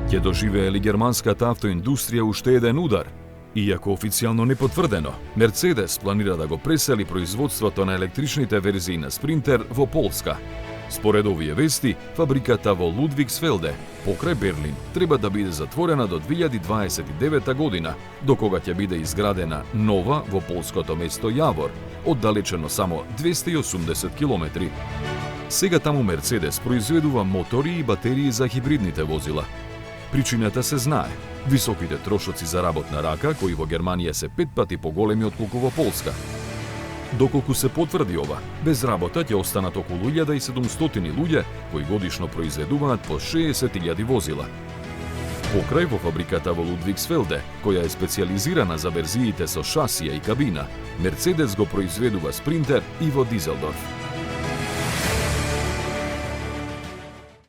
Ќе доживее ли германската автоиндустрија уште еден удар? Иако официјално непотврдено, Мерцедес планира да го пресели производството на електричните верзии на Спринтер во Полска. Според овие вести, фабриката во Лудвигсфелде, покрај Берлин, треба да биде затворена до 2029 година, до кога ќе биде изградена нова во полското место Јавор, оддалечено само 280 километри. Сега таму Мерцедес произведува мотори и батерии за хибридните возила. Причината се знае. Високите трошоци за работна рака, кои во Германија се 5 пати поголеми отколку во Полска. Доколку се потврди ова, без работа ќе останат околу 1700 луѓе кои годишно произведуваат по 60.000 возила. Покрај во фабриката во Лудвигсфелде, која е специјализирана за верзиите со шасија и кабина, Мерцедес го произведува Спринтер и во Дизелдорф.